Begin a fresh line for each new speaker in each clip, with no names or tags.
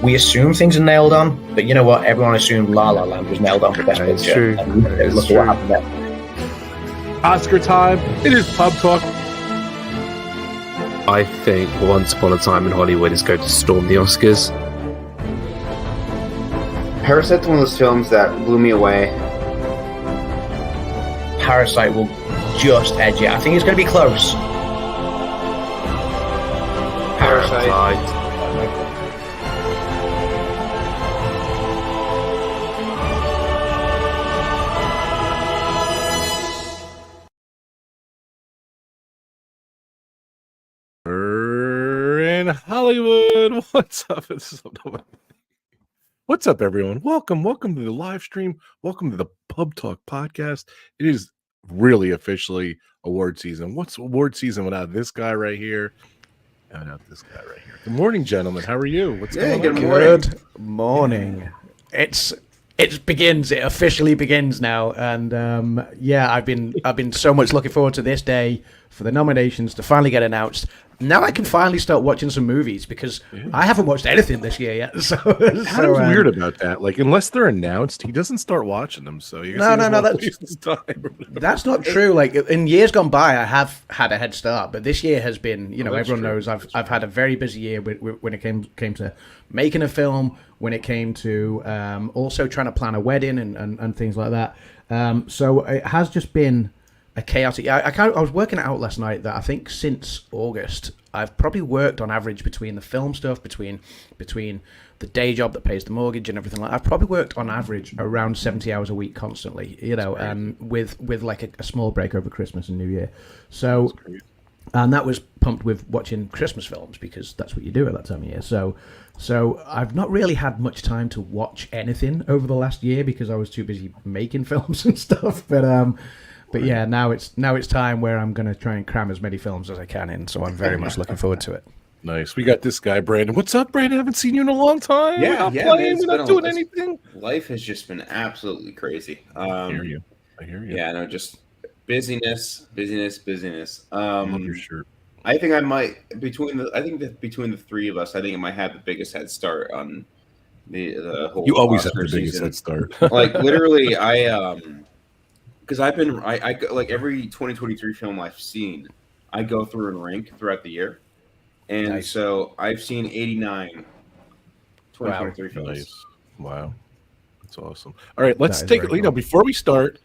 we assume things are nailed on, but you know what? Everyone assumed La La Land was nailed on for Best Picture.
True.
And look at what happened there.
Oscar time. It is Pub Talk.
I think Once Upon a Time in Hollywood is going to storm the Oscars.
Parasite's one of those films that blew me away.
Parasite will just edge it. I think it's going to be close.
Parasite.
In Hollywood. What's up? What's up, everyone? Welcome to the live stream. Welcome to the Pub Talk podcast. It is really officially award season. What's award season without this guy right here? Without this guy right here. Good morning, gentlemen. How are you? What's going on?
Good morning. It begins. It officially begins now, and I've been so much looking forward to this day for the nominations to finally get announced. Now I can finally start watching some movies because I haven't watched anything this year yet. So
Adam's weird about that. Like, unless they're announced, he doesn't start watching them. So
no, that's not true. Like in years gone by, I have had a head start, but this year has been, everyone knows I've had a very busy year when it came to making a film, when it came to also trying to plan a wedding and things like that. So it has just been a chaotic. I was working it out last night that I think since August I've probably worked on average between the film stuff, between the day job that pays the mortgage and everything like that, I've probably worked on average around 70 hours a week constantly, with like a small break over Christmas and New Year. So and that was pumped with watching Christmas films because that's what you do at that time of year. So I've not really had much time to watch anything over the last year because I was too busy making films and stuff. But yeah, now it's time where I'm going to try and cram as many films as I can in. So I'm very much looking forward to it.
Nice. We got this guy, Brandon. What's up, Brandon? I haven't seen you in a long time.
Yeah,
We're not doing anything.
Life has just been absolutely crazy.
I hear you.
Yeah, no, just busyness.
Love your shirt.
I think I might between the three of us, I think I might have the biggest head start on the whole.
You always
Oscar
have the biggest
season.
head start.
Like literally, because I like every 2023 film I've seen, I go through and rank throughout the year, and
Nice.
So I've seen 89 2023 films.
Nice. Wow, that's awesome. All right, let's
That is
take.
very cool.
Before we start,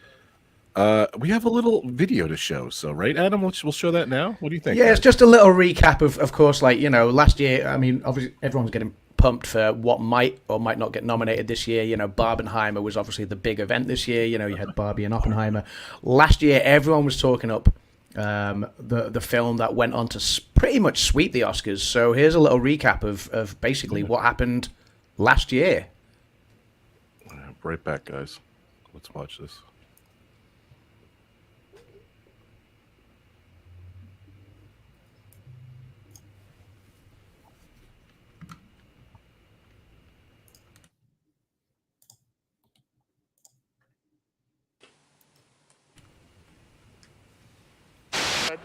we have a little video to show. So, right, Adam, we'll show that now. What do you think?
Yeah, it's just a little recap of course, like, last year, I mean, obviously everyone's getting pumped for what might or might not get nominated this year. Barbenheimer was obviously the big event this year. You had Barbie and Oppenheimer. Last year, everyone was talking up the film that went on to pretty much sweep the Oscars. So here's a little recap of basically what happened last year.
Right back, guys. Let's watch this.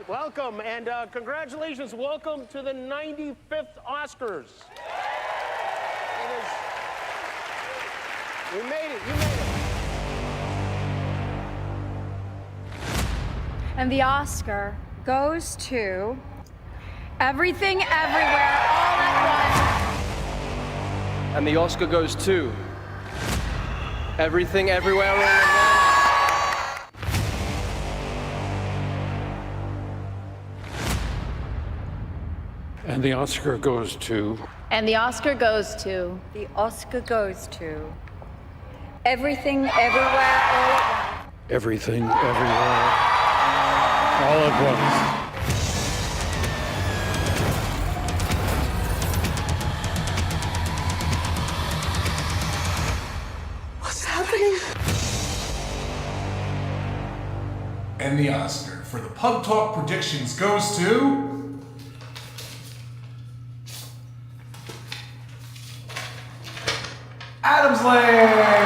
Welcome and congratulations. Welcome to the 95th Oscars. We made it. You made it.
And the Oscar goes to Everything Everywhere All at Once.
And the Oscar goes to Everything Everywhere All at Once.
And the Oscar goes to...
And the Oscar goes to... The Oscar goes to... Everything Everywhere All at Once.
Everything, everywhere, all at once.
What's happening?
And the Oscar for the Pub Talk predictions goes to... Adam's Land!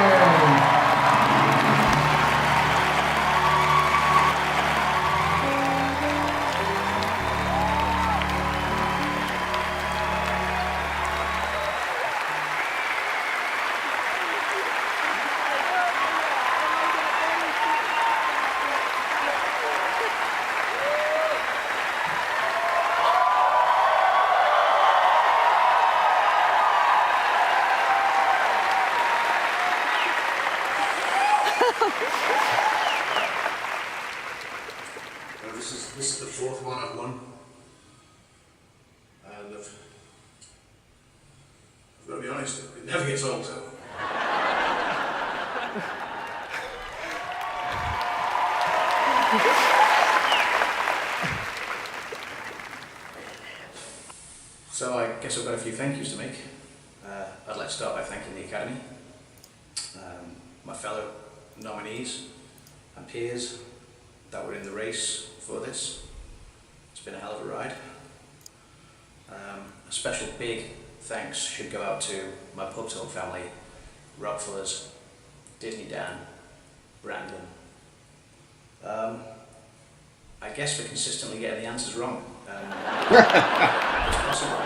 this is the fourth one I've won. And I've got to be honest, it never gets old. So I guess I've got a few thank yous to make. I'd like to start by thanking the Academy, my fellow nominees and peers that were in the race for this. It's been a hell of a ride. A special big thanks should go out to my Pub Talk family, Rockfellers, Disney Dan, Brandon. I guess for consistently getting the answers wrong. It's possible.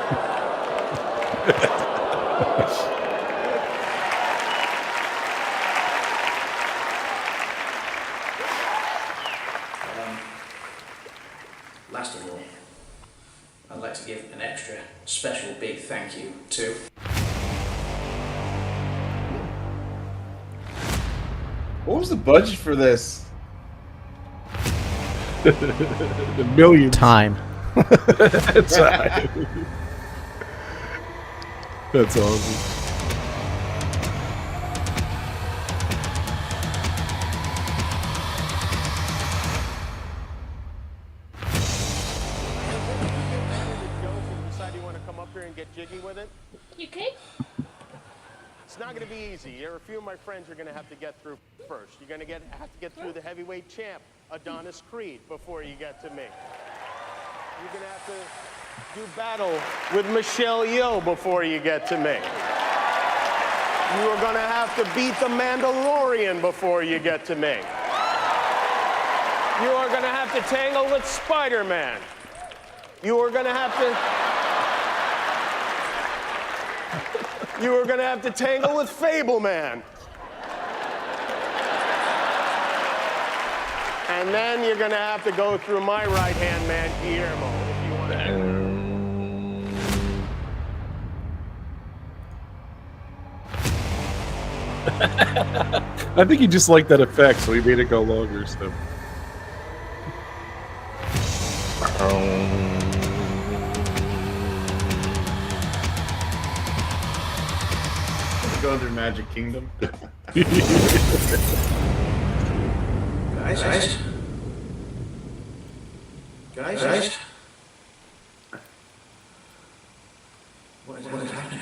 Last of all, I'd like to give an extra special big thank you to
What was the budget for this?
The millions.
time.
That's awesome.
Decide you want to come up here and get jiggy with it?
You okay?
It's not going to be easy. There are a few of my friends you're going to have to get through first. You're going to have to get through the heavyweight champ, Adonis Creed, before you get to me. You're going to have to do battle with Michelle Yeoh before you get to me. You are going to have to beat the Mandalorian before you get to me. You are going to have to tangle with Spider-Man. You are going to have to... You are going to have to tangle with Fableman. And then you're going to have to go through my right-hand man, Guillermo, if you want to.
I think he just liked that effect, so he made it go longer. So.
Going through Magic Kingdom.
Guys. What is happening?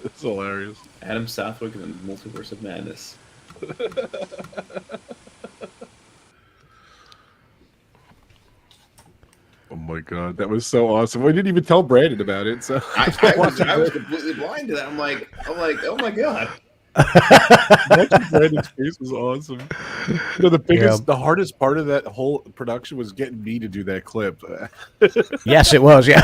It's hilarious.
Adam Southwick and the Multiverse of Madness.
Oh my god, that was so awesome. We didn't even tell Brandon about it. So
I was completely blind to that. I'm like, oh my god.
Brandon's face was awesome. You know, the hardest part of that whole production was getting me to do that clip.
Yes, it was. Yeah.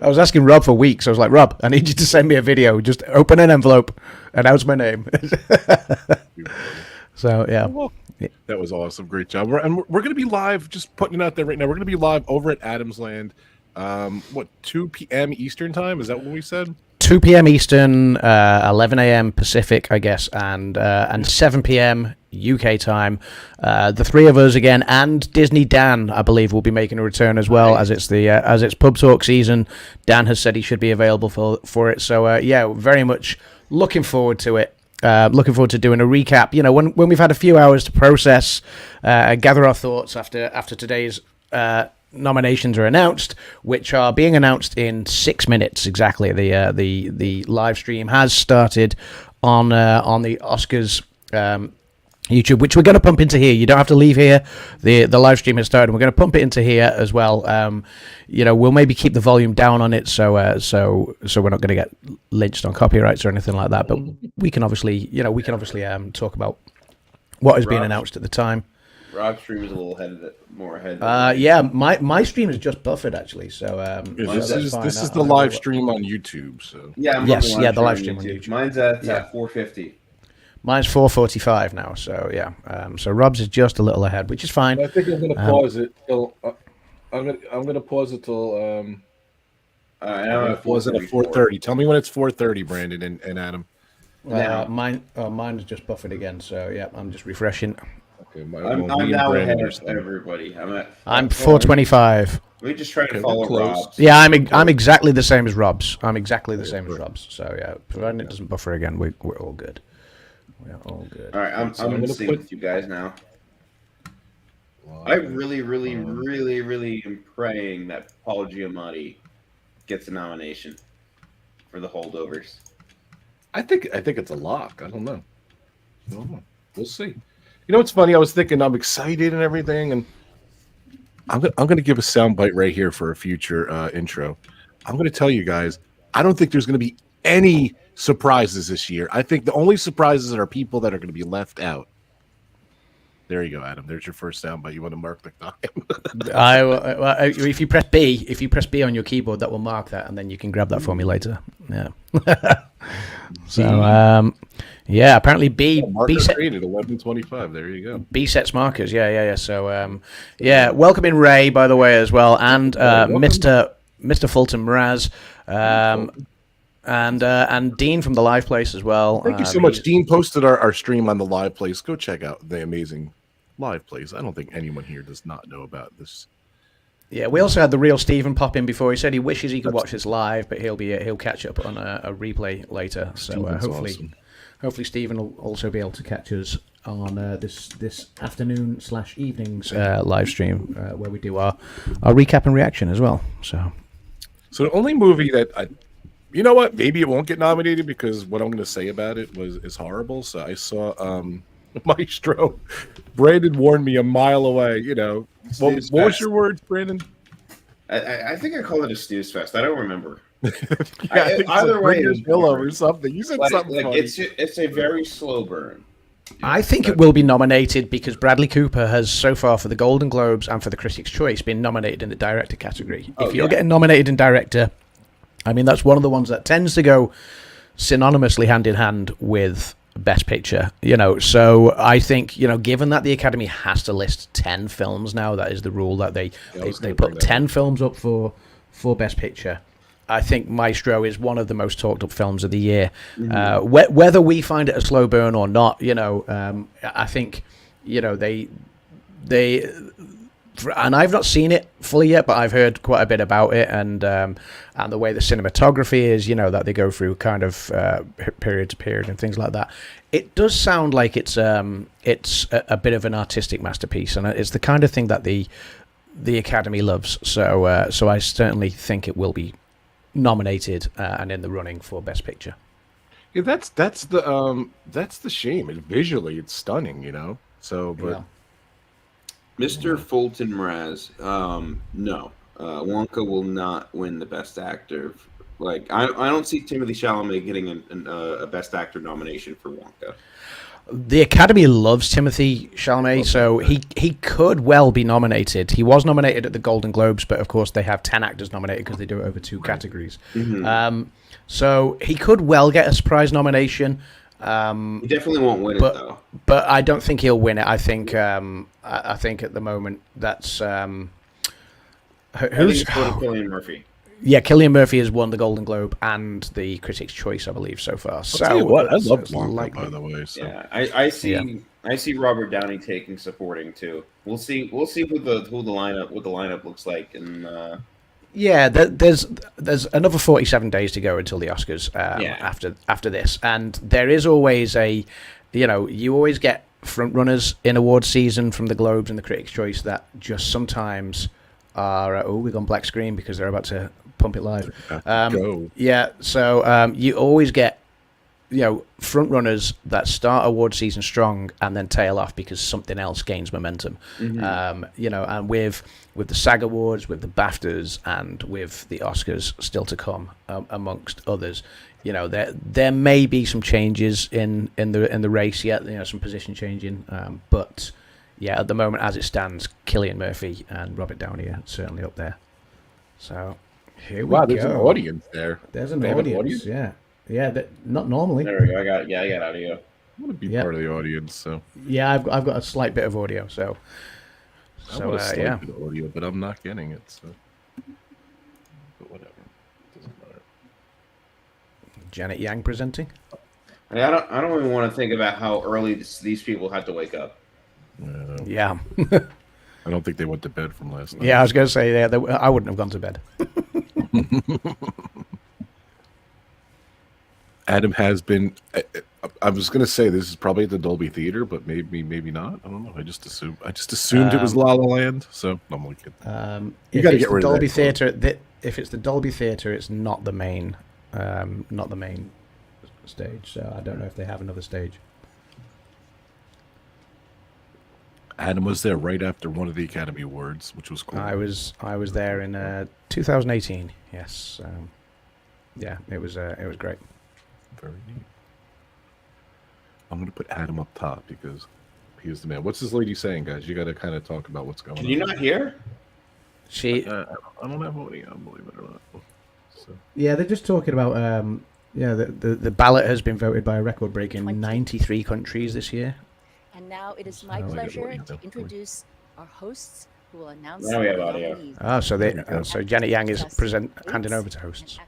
I was asking Rob for weeks. I was like, Rob, I need you to send me a video. Just open an envelope, announce my name. So yeah.
That was awesome. Great job. We're going to be live, just putting it out there right now. We're going to be live over at Adams Land. 2 p.m. Eastern time? Is that what we said?
2 p.m. Eastern, 11 a.m. Pacific, I guess, and 7 p.m. UK time. The three of us again, and Disney Dan, I believe, will be making a return as well, as it's Pub Talk season. Dan has said he should be available for it. So yeah, very much looking forward to it. Looking forward to doing a recap. You know, when we've had a few hours to process, gather our thoughts after today's nominations are announced, which are being announced in 6 minutes exactly. The live stream has started on the Oscars YouTube, which we're going to pump into here. You don't have to leave here. The live stream has started. We're going to pump it into here as well. You know, we'll maybe keep the volume down on it, so we're not going to get lynched on copyrights or anything like that. But we can obviously talk about what has been announced at the time.
Rob's stream is a little more ahead.
Yeah, my stream is just buffered actually. So
this is the live stream on YouTube. So
yeah,
the live stream on YouTube.
Mine's at 4:50.
Mine's 4:45 now. So yeah, so Rob's is just a little ahead, which is fine.
I think I'm going to pause it till. I'm going to pause it till. I'm going to pause it at 4:30. Tell me when it's 4:30, Brandon and Adam.
Mine is just buffered again. So yeah, I'm just refreshing.
Okay,
I'm now ahead of everybody.
I'm 425.
We just try to
Okay,
follow
we're close.
Rob.
Yeah, I'm exactly the same as Rob's. I'm exactly the same as Rob's. So yeah, providing it doesn't buffer again, we're all good. We're all good.
All right, I'm in sync with you guys now. I really am praying that Paul Giamatti gets a nomination for The Holdovers.
I think it's a lock. I don't know. We'll see. You know what's funny? I was thinking I'm excited and everything, and I'm gonna give a soundbite right here for a future intro. I'm gonna tell you guys, I don't think there's gonna be any surprises this year. I think the only surprises are people that are gonna be left out. There you go, Adam. There's your first soundbite. You want to mark the time?
If you press B on your keyboard, that will mark that, and then you can grab that for me later. Yeah. So yeah, apparently B set
created 11:25. There you go.
B sets markers. Yeah. So yeah, welcome in Ray, by the way, as well, and Mr. Fulton Mraz, and Dean from the Live Place as well.
Thank you so much. Dean posted our stream on the Live Place. Go check out the amazing Live Place. I don't think anyone here does not know about this.
Yeah, we also had the real Stephen pop in before. He said he wishes he could watch this live, but he'll catch up on a replay later. So hopefully Stephen will also be able to catch us on this afternoon / evenings live stream where we do our recap and reaction as well. So
the only movie that you know what, maybe it won't get nominated because what I'm going to say about it is horrible. So I saw Maestro. Brandon warned me a mile away. You know, what was your words, Brandon?
I think I called it a snooze fest. I don't remember.
Either way, there's Bill or something. You said something funny.
It's a very slow burn.
I think it will be nominated because Bradley Cooper has so far for the Golden Globes and for the Critics' Choice been nominated in the director category. If you're getting nominated in director, I mean that's one of the ones that tends to go synonymously hand in hand with Best Picture, you know. So I think, you know, given that the Academy has to list 10 films now, that is the rule that they put 10 films up for Best Picture. I think Maestro is one of the most talked up films of the year. Whether we find it a slow burn or not, you know, I think, you know, they and I've not seen it fully yet, but I've heard quite a bit about it, and the way the cinematography is, you know, that they go through kind of period to period and things like that. It does sound like it's a bit of an artistic masterpiece, and it's the kind of thing that the Academy loves. So I certainly think it will be nominated and in the running for Best Picture.
Yeah, that's the shame. Visually, it's stunning, you know. So, but.
Yeah.
Mr. Fulton Mraz, no. Wonka will not win the Best Actor. Like, I don't see Timothée Chalamet getting a Best Actor nomination for Wonka.
The Academy loves Timothée Chalamet, so he could well be nominated. He was nominated at the Golden Globes, but of course they have 10 actors nominated because they do it over 2 categories. So he could well get a surprise nomination.
He definitely won't win it though.
But I don't think he'll win it. I think at the moment that's who's
Cillian Murphy.
Yeah, Cillian Murphy has won the Golden Globe and the Critics' Choice, I believe, so far.
So I love Wonka, by the way. So.
Yeah, I see Robert Downey taking supporting too. We'll see who the lineup looks like, and
yeah, there's another 47 days to go until the Oscars after this, and there is always you always get front runners in awards season from the Globes and the Critics' Choice that just sometimes are we've gone black screen because they're about to pump it live. Yeah, so you always get front runners that start award season strong and then tail off because something else gains momentum. And with the SAG Awards, with the BAFTAs, and with the Oscars still to come, amongst others, there may be some changes in the race yet. Some position changing, but yeah, at the moment as it stands, Cillian Murphy and Robert Downey are certainly up there. So here we go.
There's an audience there.
There's an audience. Yeah, not normally.
There we go. I got audio.
I want to be part of the audience, so
yeah, I've got a slight bit of audio, so
I want a slight bit of audio, but I'm not getting it, so but whatever, doesn't matter.
Janet Yang presenting.
I don't even want to think about how early these people had to wake up.
Yeah.
I don't think they went to bed from last night.
Yeah, I was going to say, yeah, I wouldn't have gone to bed.
Adam has been. I was going to say this is probably at the Dolby Theater, but maybe not. I don't know. I just assumed it was La La Land. So I'm only kidding. You got to get rid of
Dolby
that
Theater. If it's the Dolby Theater, it's not the main stage. So I don't know if they have another stage.
Adam was there right after one of the Academy Awards, which was cool.
I was there in 2018. Yes. Yeah, it was great.
Very neat. I'm going to put Adam up top because he is the man. What's this lady saying, guys? You got to kind of talk about what's going on.
Can you not hear?
She.
I don't have audio, believe it or not. So.
Yeah, they're just talking about. The ballot has been voted by a record-breaking 93 countries this year.
And now it is my pleasure to introduce our hosts who will announce.
Now we have audio.
Oh, so Janet Yang is handing over to hosts.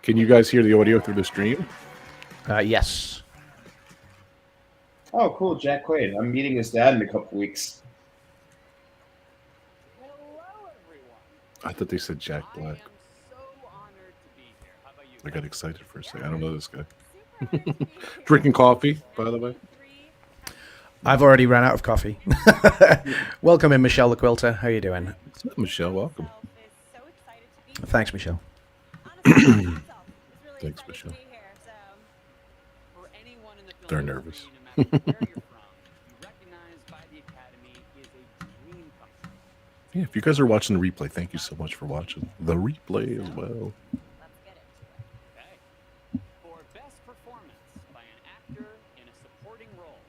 Can you guys hear the audio through the stream?
Yes.
Oh, cool, Jack Quaid. I'm meeting his dad in a couple weeks.
I thought they said Jack Black. I got excited for a second. I don't know this guy. Drinking coffee, by the way.
I've already ran out of coffee. Welcome in, Michelle the Quilter. How are you doing?
Michelle, welcome.
Thanks, Michelle.
Thanks, Michelle. They're nervous. Yeah, if you guys are watching the replay, thank you so much for watching the replay as well.
For best performance by an actor in a supporting role,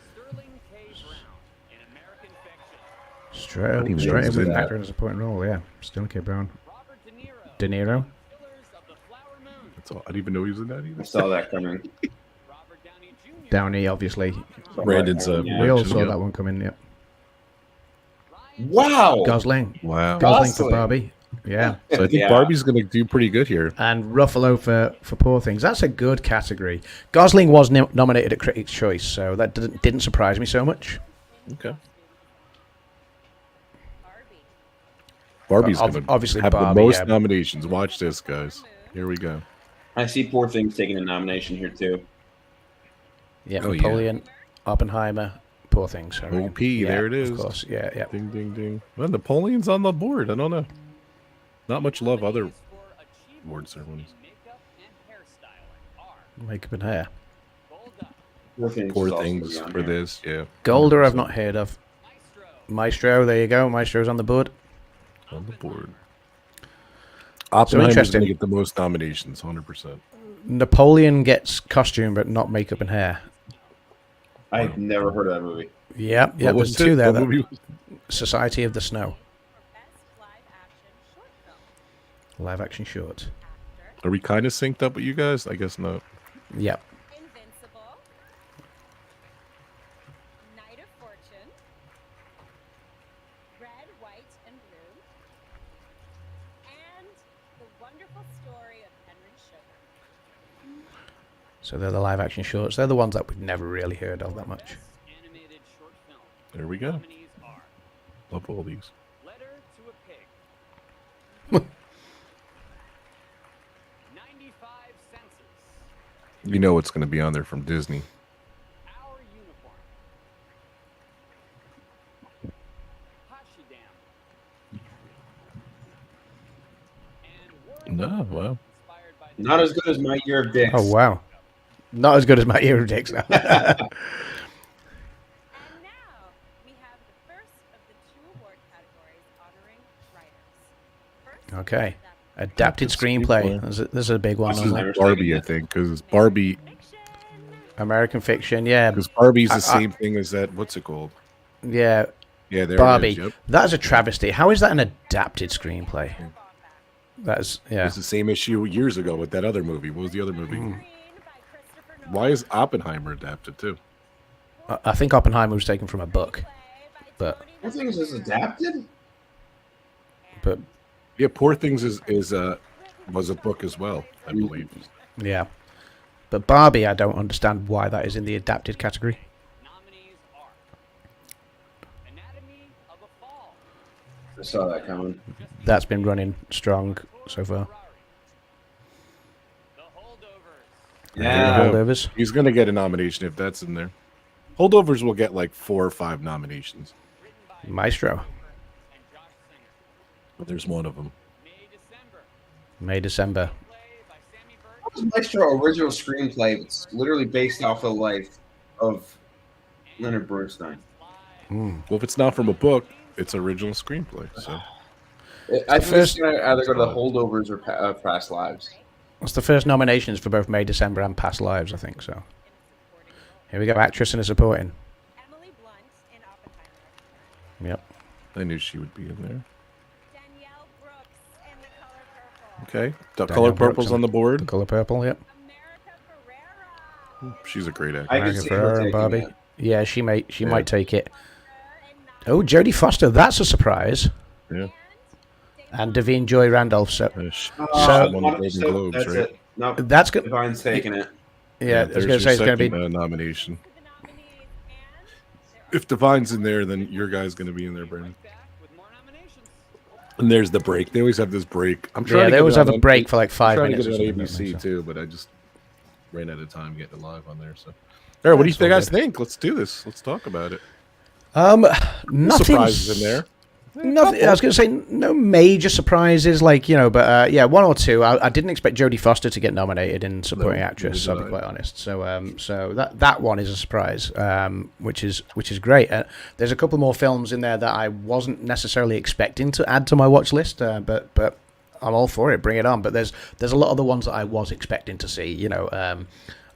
Sterling K. Brown in American Fiction.
Straight in with an actor in a supporting role, yeah. Sterling K. Brown. De Niro.
That's all. I didn't even know he was in that either.
I saw that coming.
Downey, obviously.
Brandon's
we all saw that one coming, yep.
Wow.
Gosling.
Wow.
Gosling for Barbie. Yeah.
So I think Barbie's going to do pretty good here.
And Ruffalo for Poor Things. That's a good category. Gosling was nominated at Critics' Choice, so that didn't surprise me so much.
Okay. Barbie's going to
obviously
have
Barbie,
the most nominations. Watch this, guys. Here we go.
I see Poor Things taking a nomination here, too.
Yeah, Napoleon, Oppenheimer, Poor Things.
OP, there it is.
Of course, yeah.
Ding, ding, ding. Well, Napoleon's on the board. I don't know. Not much love other award ceremonies.
Makeup and hair.
Poor Things for this, yeah.
Golder, I've not heard of. Maestro, there you go. Maestro's on the board.
On the board. Oppenheimer's going to get the most nominations, 100%.
Napoleon gets costume, but not makeup and hair.
I've never heard of that movie.
Yeah, there's two there. Society of the Snow. Live action short.
Are we kind of synced up with you guys? I guess not.
Yep.
Invincible, Knight of Fortune, Red, White, and Blue, and The Wonderful Story of Henry Sugar.
So they're the live action shorts. They're the ones that we've never really heard of that much.
There we go. Love all these.
Letter to a Pig. 95 Senses.
You know what's going to be on there from Disney.
Our Uniform.
No, well.
Not as good as My Year of Dicks.
Oh, wow. Not as good as My Year of Dicks.
And now we have the first of the two award categories honoring writers.
Okay. Adapted screenplay. This is a big one.
This is Barbie, I think, because Barbie.
American Fiction, yeah.
Because Barbie's the same thing as that. What's it called?
Yeah.
Yeah, there
Barbie.
it is. Yep.
That is a travesty. How is that an adapted screenplay? That's
It was the same issue years ago with that other movie. What was the other movie? Why is Oppenheimer adapted too?
I think Oppenheimer was taken from a book, but
Poor Things is adapted.
Yeah, Poor Things was a book as well, I believe.
Yeah, but Barbie, I don't understand why that is in the adapted category.
I saw that coming.
That's been running strong so far.
Yeah.
Holdovers.
He's going to get a nomination if that's in there. Holdovers will get like 4 or 5 nominations.
Maestro.
But there's one of them.
May, December.
Maestro original screenplay. It's literally based off the life of Leonard Bernstein.
Well, if it's not from a book, it's original screenplay. So
I think it's going to either go to the Holdovers or Past Lives.
It's the first nominations for both May, December, and Past Lives, I think so. Here we go, actress and a supporting.
Emily Blunt in Oppenheimer.
Yep.
I knew she would be in there.
Danielle Brooks in The Color Purple.
Okay, the
Danielle
color
Brooks
purple's on the board.
The color purple, yep.
America Ferrera.
She's a great actor.
I can
America
see her
Ferrera and
taking
Barbie.
it.
Yeah, she might take it. Oh, Jodie Foster, that's a surprise.
Yeah.
And Davine Joy Randolph. So
Won the Golden Globes,
That's
right?
it. No,
that's good.
Divine's taking it.
Yeah, I was
there's
going to say it's
your
going to be.
second, nomination. If Divine's in there, then your guy's going to be in there, Brandon. And there's the break. They always have this break. I'm trying.
Yeah,
to
they
get
always
it
have
on-
a break for like 5
I'm trying
minutes.
to
or
get it on
something,
ABC
so.
too, but I just ran out of time getting it live on there. So, all right, what do you
That's all
guys
good.
think? Let's do this. Let's talk about it.
Nothing.
Surprises in there.
Nothing. I was going to say no major surprises, like but yeah, 1 or 2. I didn't expect Jodie Foster to get nominated in supporting
No,
actress.
neither
I'll be
did I.
quite honest. So that one is a surprise, which is great. There's a couple more films in there that I wasn't necessarily expecting to add to my watch list, but I'm all for it. Bring it on. But there's a lot of the ones that I was expecting to see.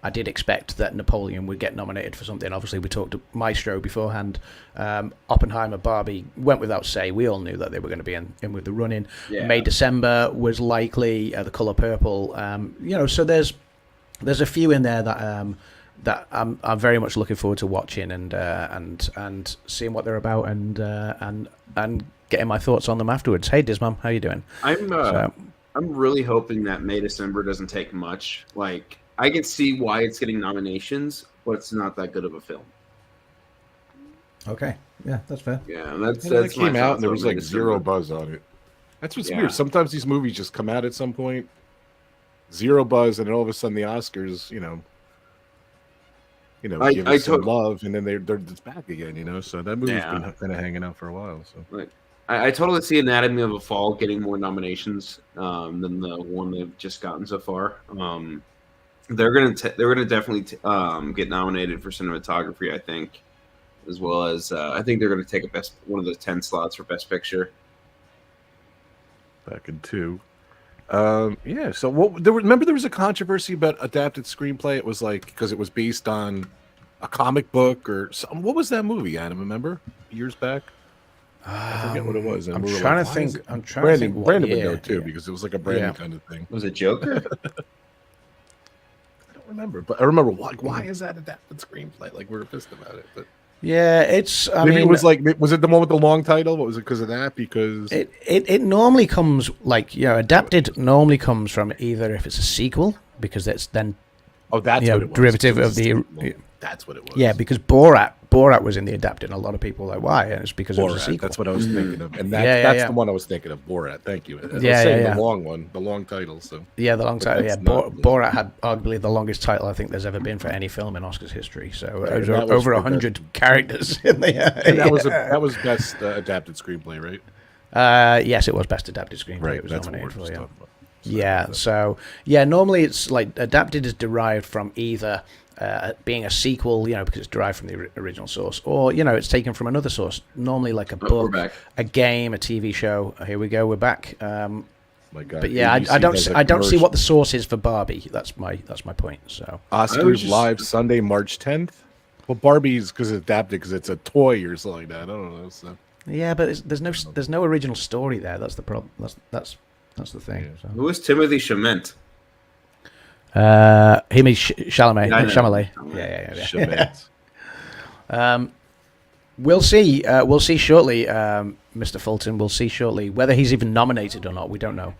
I did expect that Napoleon would get nominated for something. Obviously, we talked to Maestro beforehand. Oppenheimer, Barbie went without say. We all knew that they were going to be in with the running.
Yeah.
May, December was likely. The Color Purple. So there's a few in there that I'm very much looking forward to watching and seeing what they're about and getting my thoughts on them afterwards. Hey, Dismum, how you doing?
I'm really hoping that May December doesn't take much. Like, I can see why it's getting nominations, but it's not that good of a film.
Okay, yeah, that's fair.
Yeah, that's
It
my
came out
thoughts
and there
on
was
May
like zero
December.
buzz on it. That's what's
Yeah.
weird. Sometimes these movies just come out at some point, zero buzz, and then all of a sudden the Oscars, give
I
us some
tot-
love, and then they're it's back again. So that movie's
Yeah.
been kind of hanging out for a while. So
Like, I totally see Anatomy of a Fall getting more nominations than the one they've just gotten so far. They're gonna definitely get nominated for cinematography, I think, as well as I think they're gonna take one of the 10 slots for Best Picture.
back in 2. Yeah. So remember there was a controversy about adapted screenplay. It was like because it was based on a comic book or something. What was that movie, Adam? Remember years back? I forget what it was. And
I'm
we were
trying
like,
to
why
think.
is it-
I'm trying to think.
Brandon would
year,
know too
yeah.
because it was like a Brandon
Yeah.
kind of thing.
Was it Joker?
I don't remember, but I remember why is that adapted screenplay? Like we're pissed about it. But
Yeah, it's. I
maybe
mean,
it was was it the one with the long title? What was it because of that? Because
It normally comes adapted normally comes from either if it's a sequel because that's then
that's what it was.
derivative
It was
of the
sequel. That's what it was.
yeah because Borat was in the adapted and a lot of people were like why and it's because it was a
Borat.
sequel.
That's what I was thinking of, and
Yeah,
that's the one I was thinking of. Borat. Thank you. I was
Yeah,
saying
yeah.
the long one, the long title. So
Yeah, the long
But
title. Yeah,
that's not-
Borat had arguably the longest title I think there's ever been for any film in Oscars history. So
Right,
over,
that was
over
the
100 characters in the.
and that was best adapted screenplay, right?
Yes, it was best adapted screenplay.
Right.
It was
That's what we're
nominated
just
for. Yeah.
talking about.
Yeah, so normally it's like adapted is derived from either being a sequel, because it's derived from the original source, or it's taken from another source. Normally, like a
we're
book,
back.
a game, a TV show. Here we go, we're back.
My God.
But yeah,
ABC
I don't
has a
I don't see
commercial.
what the source is for Barbie. That's my point. So
I was
Oscars
just-
live Sunday, March 10th. Well, Barbie's because it's adapted because it's a toy or something like that. I don't know. So
yeah, but there's no original story there. That's the problem. That's the thing. So.
Who is Timothy Chalamet?
He means Chalamet.
Yeah, I know.
Chalamet.
Chalamet.
We'll see. We'll see shortly, Mr. Fulton. We'll see shortly whether he's even nominated or not. We don't know.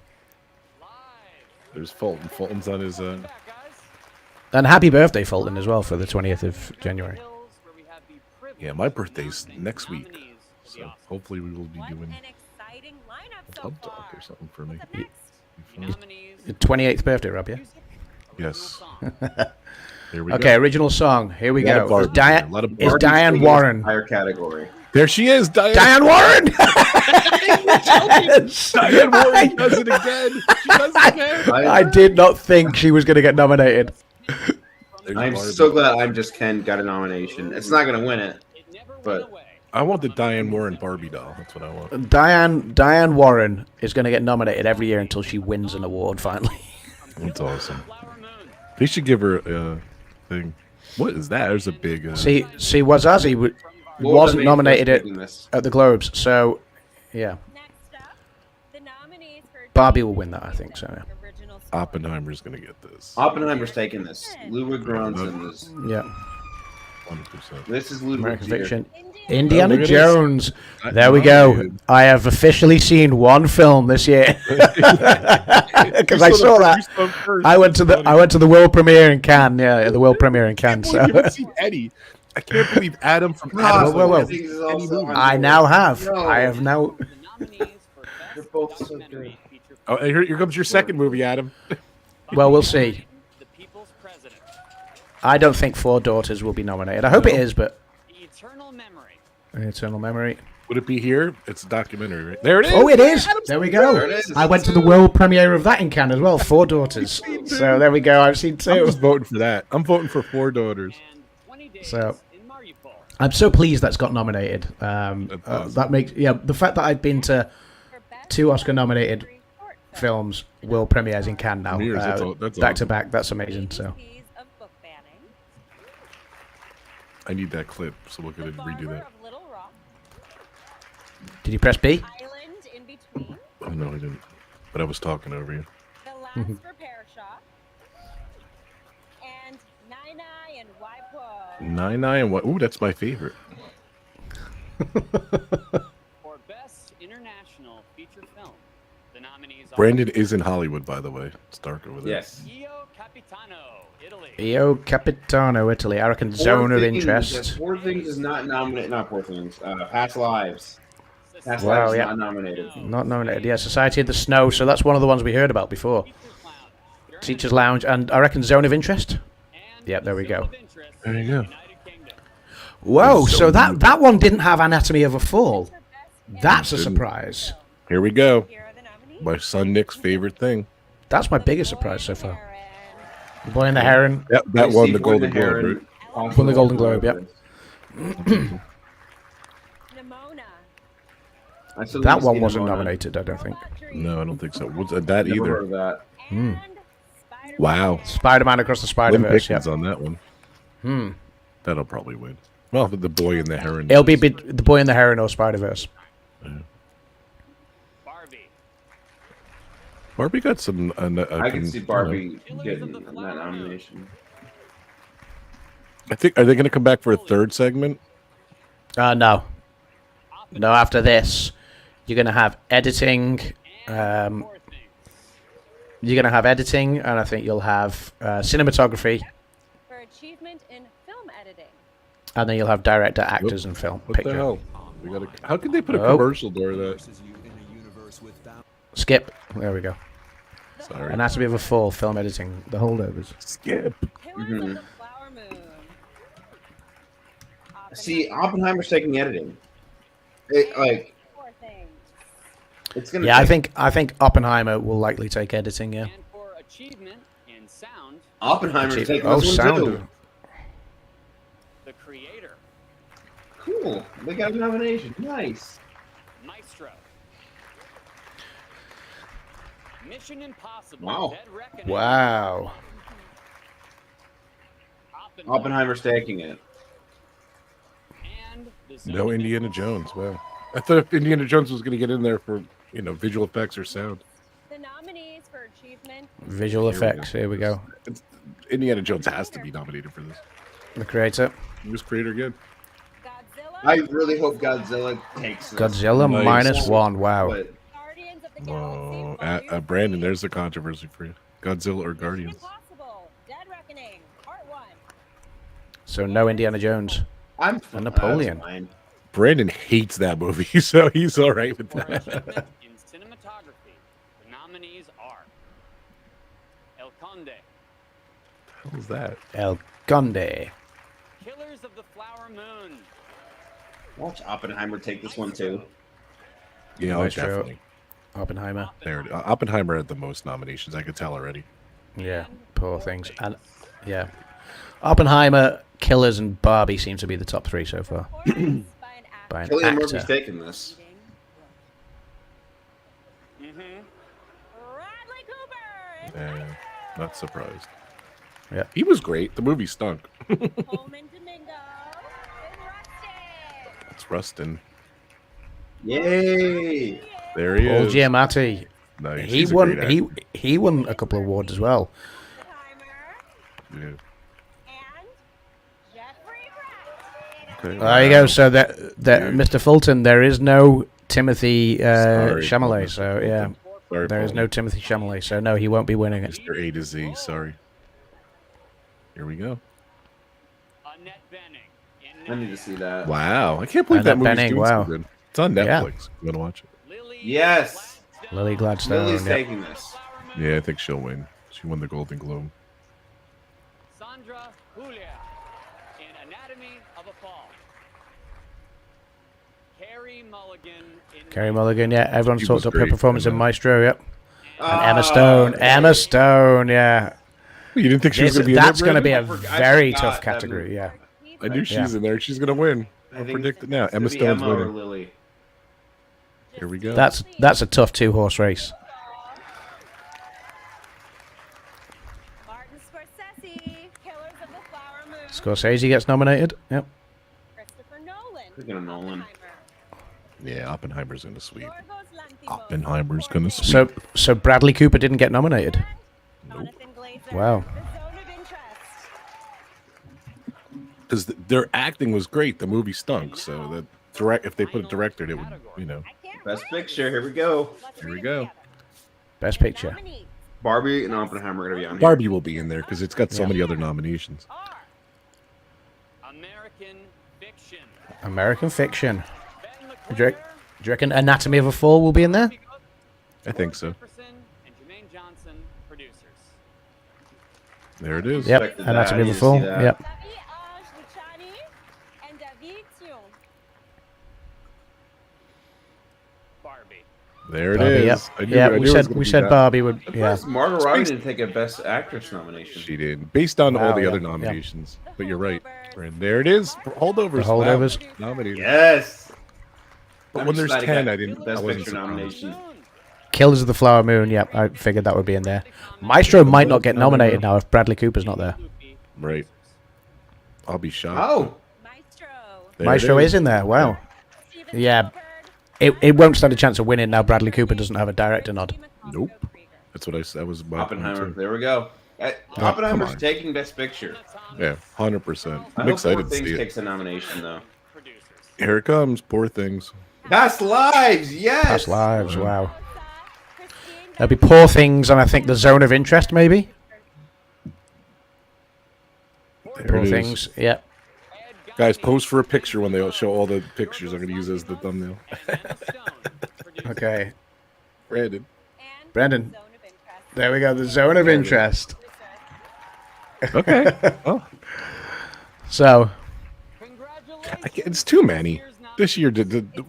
There's Fulton. Fulton's on his.
And happy birthday, Fulton, as well, for the 20th of January.
Yeah, my birthday's next week. So hopefully we will be
What
doing
an exciting lineup
a
so
pub talk
far.
or something for me.
What's up next?
Be fun.
Nominees
Your 28th birthday, Rob, yeah?
Yes.
song.
Here we
Okay,
go.
original song. Here we
Lot of
go.
Barbie
Is Diane,
here, lot of
is
Barbie.
Diane
Barbie's
Warren.
Higher category.
There she is, Diane.
Diane Warren!
Diane Warren does it again. She does it again.
I did not think she was going to get nominated.
There's
I'm
Barbie.
so glad I'm Just Ken got a nomination. It's not going to win it,
It never went
but
away.
I want the Diane Warren Barbie doll. That's what I want.
Diane Warren is going to get nominated every year until she wins an award finally.
That's awesome.
Flower Moon.
They should give her a thing. What is that? There's a big.
See, Wazazi
What was
wasn't
the main
nominated
person making this?
at the Globes, so yeah,
Next up, the nominees for
Barbie will win that, I think so.
original score.
Oppenheimer's gonna get this.
Oppenheimer's taking this. Ludwig Göransson is.
Yeah,
100%.
This is Ludwig's
American
year.
Fiction.
Oh,
Indiana
look at
Jones.
this.
There we go. I have officially seen one film this year because I saw that. I went to the world premiere in Cannes. Yeah, the world premiere in Cannes. So.
You haven't seen Eddie. I can't believe Adam from
God,
whoa, whoa.
I think this is also on
I
board.
now have.
No.
I have now.
The nominees for
They're
Best
both so
Documentary Feature
Oh, and here comes your second movie, Adam.
Well, we'll see.
The People's President.
I don't think Four Daughters will be nominated. I hope it is, but
The Eternal Memory.
Eternal Memory.
Would it be here? It's a documentary, right? There it is.
Oh, it is.
Adam's
There we
There
go.
it is.
I went to the world premiere of that in Cannes as well. Four Daughters. So there we go. I've seen
I'm
two.
just voting for that. I'm voting for Four Daughters.
And 20 Days
So-
in Mariupol.
I'm so pleased that's got nominated.
awesome.
That makes the fact that I've been to
For best
2 Oscar-nominated
documentary short film.
films world premieres in Cannes now,
Premieres, that's
back to
awesome.
back. That's amazing. So
ABCs of book banning.
I need that clip, so we're gonna
The
redo
Barber
that.
of Little Rock.
did you press B?
Island in Between.
Oh no, I didn't. But I was talking over you.
The Last Repair Shop. And Nine Eye and Waipo.
Nine and what? Ooh, that's my favorite.
For Best International Feature Film. The nominees are
Brandon is in Hollywood, by the way. It's dark over there.
Yes.
Io Capitano, Italy.
Io Capitano, Italy. I reckon Zone of Interest.
Four Things is not nominated. Not Four Things. Past Lives. Past
Wow,
Lives is
yeah.
not nominated.
Not nominated. Yeah, Society of the Snow. So that's one of the ones we heard about before. Teachers Lounge, and I reckon Zone of Interest.
And
Yep, there we go.
Zone of Interest
There you
in
go.
the United Kingdom.
Whoa! So
So
that one didn't have Anatomy of a Fall.
For best
That's a
Didn't.
surprise.
Here we go.
Here are the nominees.
My son Nick's favorite thing.
That's my biggest surprise so far. The Boy and the Heron.
Yep, that won the
Boy
Golden
and
Globe,
Heron.
right?
Won the Golden Globe, yep.
Nimona.
I still
That
didn't
one
see
wasn't
Nimona.
nominated, I don't think.
Robot Dreams.
No, I don't think so. What's that
Never
either?
heard of that.
And Spider-Man.
Wow.
Spider-Man Across the
Slim
Spider-Verse.
Pickens
Yeah.
on that one. That'll probably win. Well, the Boy and the Heron.
It'll be The Boy and the Heron or Spider-Verse.
Barbie.
Barbie got some.
I can see Barbie getting that nomination.
I think. Are they going to come back for a third segment?
No. No, after this, you're going to have editing.
Four Things.
You're going to have editing, and I think you'll have cinematography,
For achievement in film editing.
and then you'll have director, actors, and film
What
picture.
the hell? We gotta, how could they put a
Oh.
commercial during that?
Skip. There we go.
Sorry.
Anatomy of a Fall, film editing, the holdovers.
Skip.
Pillars of the Flower Moon.
See, Oppenheimer's taking editing. Like,
Four Things.
it's gonna.
Yeah,
take-
I think Oppenheimer will likely take editing. Yeah.
And for achievement in sound,
Oppenheimer's taking
Oh,
this one
sound.
too.
The Creator,
Cool. They got a nomination. Nice.
Maestro. Mission Impossible.
Wow.
Dead Reckoning.
Wow.
Oppenheimer's taking it.
And the Zone
No
of
Indiana
Interest.
Jones. Wow. I thought Indiana Jones was going to get in there for visual effects or sound.
The nominees for achievement.
Visual effects. Here we go.
Indiana Jones has to be nominated for this.
The creator.
Who's creator again?
Godzilla.
I really hope Godzilla takes this.
Godzilla
Nice.
-1. Wow.
But
Guardians of the
Oh,
Galaxy. Volume
Brandon,
3.
there's the controversy for you. Godzilla or
Mission
Guardians?
Impossible. Dead Reckoning. Part 1.
So no Indiana Jones.
I'm
And Napoleon.
That's fine.
Brandon hates that movie, so he's all right with
For
that.
achievement in cinematography, the nominees are El Conde,
What was that?
El Conde.
Killers of the Flower Moon,
Watch Oppenheimer take this one too.
Yeah,
Maestro.
definitely.
Oppenheimer.
There, Oppenheimer had the most nominations. I could tell already.
Yeah, poor things. And yeah, Oppenheimer, Killers, and Barbie seem to be the top 3 so far. By an
Cillian
actor.
Murphy's taking this.
Bradley Cooper.
Yeah, not surprised.
Yeah.
He was great. The movie stunk.
Coleman Domingo. And Rustin.
It's Rustin.
Yay!
There he
Paul
is.
Giamatti.
Nice.
He
He's a
won.
great actor.
He won a couple of awards as well.
Yeah.
And Jeffrey Pratt.
Okay.
There you go. So that Mr. Fulton, there is no Timothy
Sorry,
Chalamet.
Mr.
So yeah,
Sorry,
there is
Paul.
no Timothy Chalamet. So no, he won't be winning it.
Mr. A to Z. Sorry. Here we go.
Annette Bening in
I need to see that.
Wow, I can't believe that
Annette
movie's
Bening,
doing
wow.
so good. It's on
Yeah.
Netflix. You want to watch it?
Lily
Yes.
Lily Gladstone.
Lily's
Yep.
taking this.
Yeah, I think she'll win. She won the Golden Globe.
Sandra Julia in Anatomy of a Fall. Carey Mulligan in
Carey Mulligan. Yeah, everyone's
She
talked
was
up her
great
performance
in
in
that.
Maestro. Yep. And Emma
Ah,
Stone.
okay.
Emma Stone. Yeah.
You didn't think she was going to be in
That's
there,
going to be a
Brandon?
I
very
forgot
tough
that
category.
movie.
Yeah.
I knew she's
Yeah.
in there. She's going to win.
I
I'll
think
predict it now.
it's
Emma
gonna be
Stone's
Emma or
winning.
Lily.
Here we go.
That's a tough 2-horse race.
Martin Scorsese. Killers of the Flower Moon.
Scorsese gets nominated. Yep.
Christopher Nolan.
Speaking of Nolan.
Oppenheimer.
Yeah, Oppenheimer's going to sweep.
Yorgos Lanthimos.
Oppenheimer's going to sweep.
So Bradley Cooper didn't get nominated.
Jonathan Glazer.
Wow.
The Zone of Interest.
Because their acting was great. The movie stunk. So the if they put a director, it would, you know.
Best picture. Here we go.
Here we go.
Best picture.
Nominees
Barbie and Oppenheimer are going to be on here.
Barbie will be in there because it's got so
Yeah.
many other nominations.
are
American Fiction.
American Fiction.
Ben
Do you,
McClure,
do you reckon Anatomy of a Fall will be in there?
I think so.
Jefferson, and Jermaine Johnson, producers.
There it is.
Yep.
Expected
Anatomy of
that. I
a
need to
Fall.
see that.
Yep.
Xavier Luciani and David Sion.
Barbie.
There it
Barbie,
is.
yep.
I knew,
Yeah,
I
we
knew it was
said
gonna
we
be
said
that.
Barbie would. Yeah.
Margot Robbie didn't take a Best Actress nomination.
She did, based on all
Wow,
the
yeah,
other
yeah.
nominations. But you're right. And there it is. Holdovers.
The Holdovers.
Wow. Nominated.
Yes.
But when there's 10, I didn't. I
Best
wasn't
Picture
surprised.
nomination.
Killers of the Flower Moon. Yep. I figured that would be in there. Maestro might not get nominated now if Bradley Cooper's not there.
Right. I'll be shocked.
Oh.
Maestro.
There
Maestro
it
is in there. Wow.
Steven
Yeah.
Spielberg.
It won't stand a chance of winning now. Bradley Cooper doesn't have a director nod.
Nope. That's what I said. That was my point,
Oppenheimer.
too.
There we go.
come
Oppenheimer's
on.
taking Best Picture.
Yeah, 100%.
I
I'm
hope
excited
Poor
to
Things
see it.
takes a nomination though.
Here it comes. Poor things.
Past Lives. Yes.
Past Lives. Wow. There'll be Poor Things and I think The Zone of Interest maybe.
There
Poor
it is.
Things. Yep.
Guys, pose for a picture when they show all the pictures I'm going to use as the thumbnail.
Okay.
Brandon.
Brendan. There we go. The Zone of Interest.
Okay. Oh,
So.
it's too many. This year,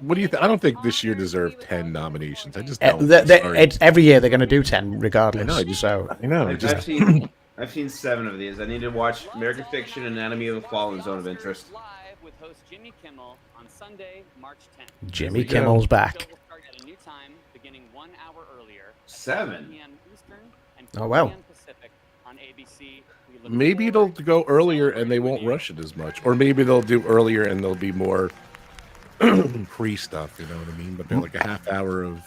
what do you think? I don't think this year deserved 10 nominations. I just don't. Sorry.
It's every year they're going to do 10 regardless.
I know, I just-
so
I know.
I've seen 7 of these. I need to watch American Fiction, Anatomy of a Fall, and Zone of Interest.
Live with host Jimmy Kimmel on Sunday, March 10th.
Jimmy
we go.
Kimmel's back.
Show will start at a new time, beginning 1 hour earlier. at
7.
p.m. Eastern and
Oh,
4
wow.
p.m. Pacific on ABC. We look
Maybe it'll
forward
go
to
earlier and they
celebrating
won't
with
rush it as much. Or maybe they'll do earlier and there'll be more pre stuff, you know what I mean? But they're like a half hour of.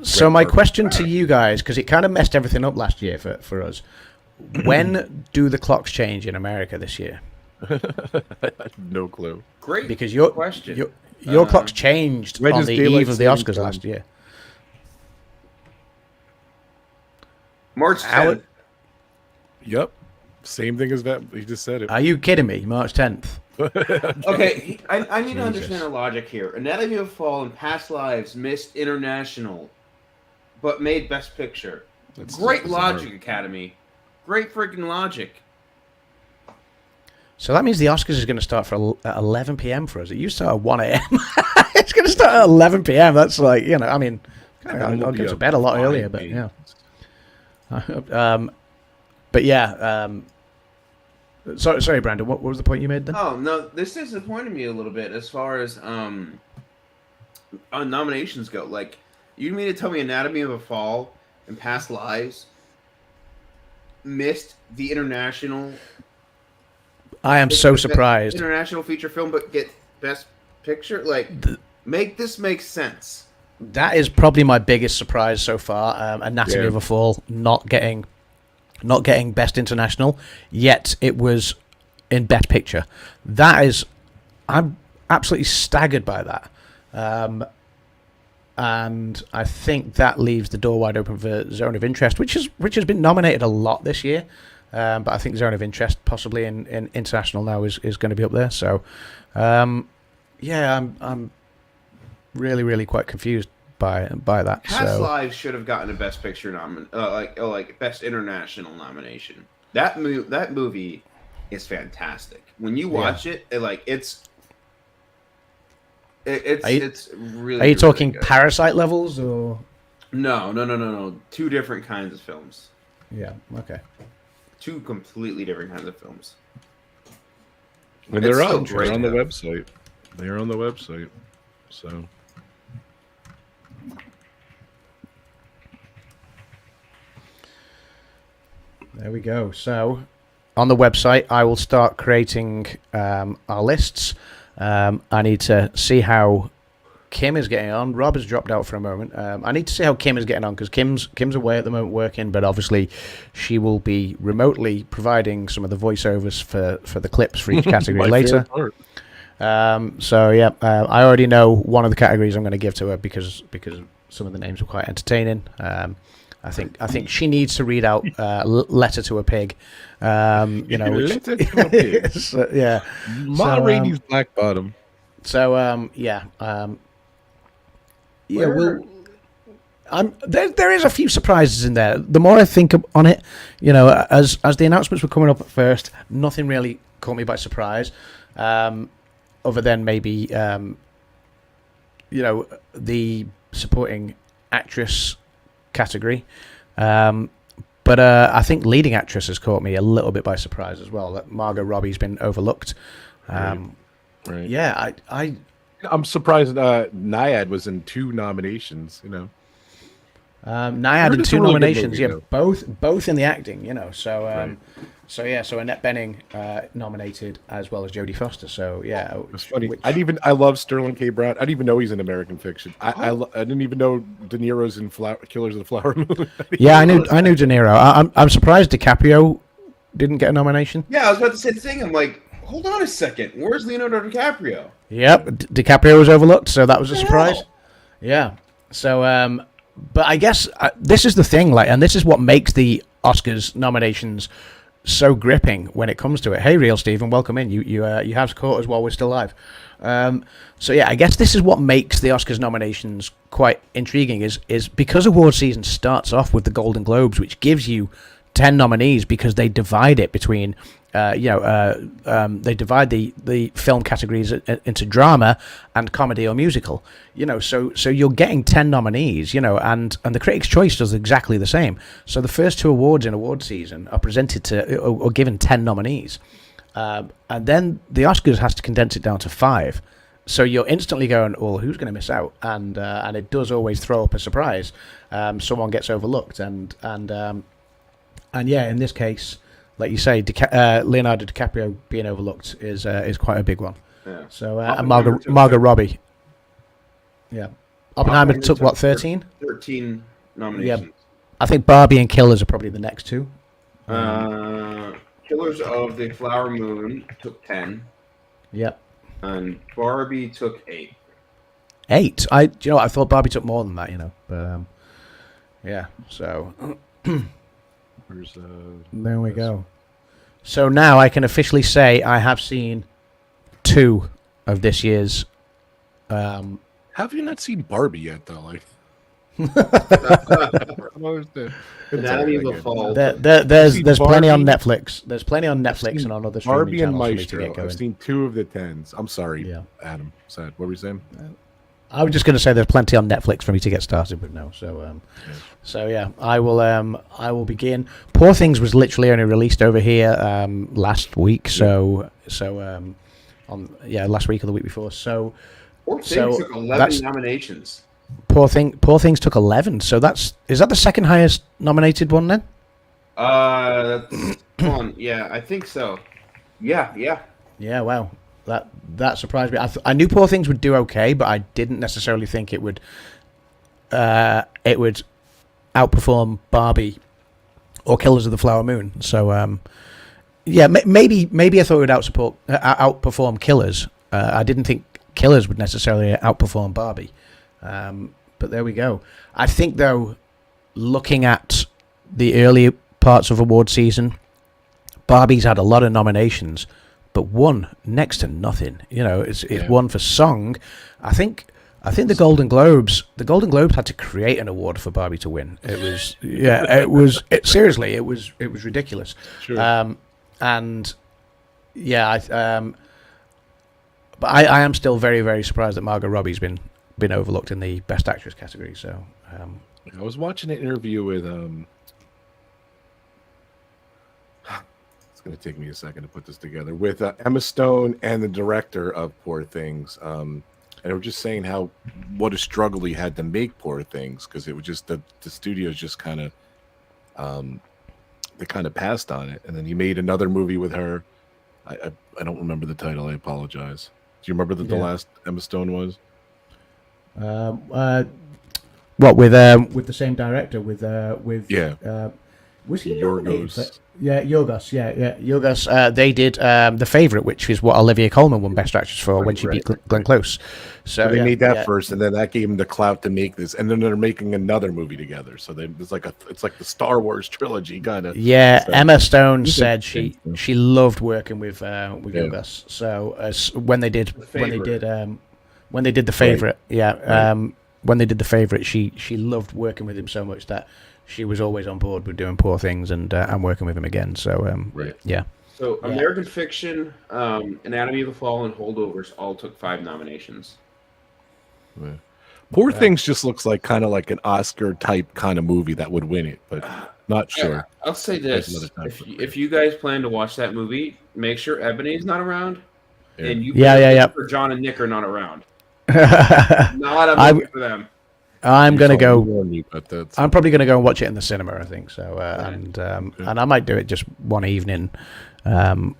So my
carpet.
question to you guys, because it kind of messed everything up last year for us. When do the clocks change in America this year?
No clue.
Great
Because your
question.
your clocks changed
When
on
does
the
daylight
eve of the
savings
Oscars
time?
last year.
March 10th.
Our-
Yep. Same thing as that. He just said it.
Are you kidding me? March 10th.
Okay, I need to understand the logic here. Anatomy of a Fall and Past Lives missed international, but made Best Picture.
That's
Great
bizarre.
logic, Academy. Great freaking logic.
So that means the Oscars is going to start at 11 p.m. for us. It used to start at 1 a.m. It's going to start at 11 p.m. That's like, you know, I mean, I'll go to bed a lot earlier, but yeah. But yeah. Sorry, Brandon. What was the point you made then?
Oh no, this disappointed me a little bit as far as nominations go. Like, you mean to tell me Anatomy of a Fall and Past Lives missed the international?
I am so surprised.
International feature film, but get Best Picture. Like, make this make sense.
That is probably my biggest surprise so far. Anatomy of a Fall not getting Best International, yet it was in Best Picture. I'm absolutely staggered by that. And I think that leaves the door wide open for Zone of Interest, which has been nominated a lot this year. But I think Zone of Interest, possibly in international now, is going to be up there. So, I'm really, really quite confused by that.
Past Lives should have gotten a Best Picture like Best International nomination. That movie is fantastic. When you watch it, it's really.
Are you talking
good.
Parasite levels or?
No. Two different kinds of films.
Yeah. Okay.
Two completely different kinds of films.
And they're on the website. They're on the website. So.
There we go. So, on the website, I will start creating our lists. I need to see how Kim is getting on. Rob has dropped out for a moment. I need to see how Kim is getting on because Kim's away at the moment working, but obviously she will be remotely providing some of the voiceovers for the clips for each category later. I already know one of the categories I'm going to give to her because some of the names were quite entertaining. I think she needs to read out Letter to a Pig.
Letter to a Pig.
So, yeah.
Ma Rainey's Black Bottom.
So there is a few surprises in there. The more I think on it, as the announcements were coming up at first, nothing really caught me by surprise, other than maybe the supporting actress category. But I think leading actress has caught me a little bit by surprise as well. That Margot Robbie's been overlooked.
Right.
Yeah,
I'm surprised Naiad was in 2 nominations,
Naiad in 2 nominations, both in the acting, so so Annette Bening nominated as well as Jodie Foster, so yeah.
It's funny. I love Sterling K. Brown. I didn't even know he's in American Fiction. I didn't even know De Niro's in Killers of the Flower Moon.
I knew De Niro. I'm surprised DiCaprio didn't get a nomination.
Yeah, I was about to say the thing. I'm like, hold on a second. Where's Leonardo DiCaprio?
Yep, DiCaprio was overlooked, so that was a surprise. Yeah. So, but I guess this is the thing, and this is what makes the Oscars nominations so gripping when it comes to it. Hey, Real Stephen, welcome in. You have caught us while we're still live. So yeah, I guess this is what makes the Oscars nominations quite intriguing. Is because award season starts off with the Golden Globes, which gives you 10 nominees because they divide it between. They divide the film categories into drama and comedy or musical. So you're getting 10 nominees. And the Critics' Choice does exactly the same. So the first 2 awards in award season are presented or given 10 nominees, and then the Oscars has to condense it down to 5. So you're instantly going, well, who's going to miss out? And it does always throw up a surprise. Someone gets overlooked, and yeah, in this case. Like you say, Leonardo DiCaprio being overlooked is quite a big one. Yeah. So and Margot Robbie. Yeah. Oppenheimer took what, 13?
13 nominations.
Yeah. I think Barbie and Killers are probably the next 2.
Killers of the Flower Moon took 10.
Yep.
And Barbie took 8.
8? I thought Barbie took more than that. But yeah. So.
There
we go. So now I can officially say I have seen 2 of this year's.
Have you not seen Barbie yet, though? Like,
Anatomy of a Fall.
There's plenty on
Barbie.
Netflix. There's plenty on Netflix and on other streaming
Barbie and
channels for me to
Maestro.
get going.
I've seen 2 of the 10s. I'm sorry,
Yeah.
Adam. Sad. What were you saying?
I was just going to say there's plenty on Netflix for me to get started with now. So yeah, I will begin. Poor Things was literally only released over here last week. So last week or the week before. So
Poor Things took 11 nominations.
Poor Things took 11. So is that the second highest nominated one then?
Come on. Yeah, I think so. Yeah.
Yeah. Wow. That surprised me. I knew Poor Things would do okay, but I didn't necessarily think it would outperform Barbie or Killers of the Flower Moon. So maybe I thought it would outperform Killers. I didn't think Killers would necessarily outperform Barbie. But there we go. I think though, looking at the early parts of award season, Barbie's had a lot of nominations, but won next to nothing. It won for song. I think the Golden Globes had to create an award for Barbie to win. It was seriously it was ridiculous.
Sure.
But I am still very, very surprised that Margot Robbie's been overlooked in the Best Actress category. So
I was watching an interview with it's going to take me a second to put this together, with Emma Stone and the director of Poor Things, and they were just saying what a struggle he had to make Poor Things, because it was just the studios just kind of they kind of passed on it, and then he made another movie with her. I don't remember the title. I apologize. Do you remember that the last Emma Stone was?
What with the same director with was he
Yorgos?
Yorgos. Yorgos. They did The Favourite, which is what Olivia Colman won Best Actress for when she beat Glenn Close. So
they made that first, and then that gave them the clout to make this, and then they're making another movie together. So it's like the Star Wars trilogy kind of.
Yeah, so Emma Stone said she loved working with Yorgos. So when they did The Favourite, when they did The Favourite, she loved working with him so much that she was always on board with doing Poor Things and working with him again. So yeah.
So American Fiction, Anatomy of a Fall, and Holdovers all took 5 nominations.
Yeah. Poor Things just looks like kind of like an Oscar type kind of movie that would win it, but not sure.
I'll say this: if you guys plan to watch that movie, make sure Ebony's not around, and you for John and Nick are not around. Not a movie for them.
I'm gonna go. I'm probably gonna go and watch it in the cinema. I think so, and I might do it just one evening, when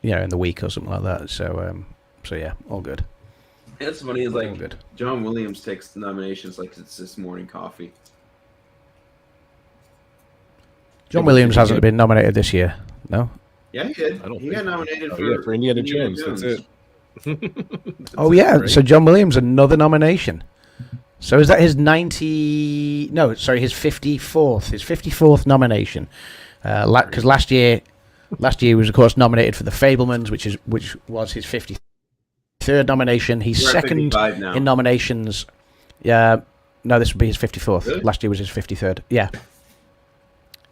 in the week or something like that. So yeah, all good.
It's funny. It's like
good.
John Williams takes nominations like it's this morning coffee.
John Williams hasn't been nominated this year, no?
Yeah, he did. He got nominated
for Indiana Jones. That's it.
Oh yeah, right. So John Williams, another nomination. So is that his 50th? His 54th nomination. Because last year he was of course nominated for The Fabelmans, which was his 53rd nomination. He's second in nominations. Yeah, no, this would be his 54th. Really? Last year was his 53rd. Yeah.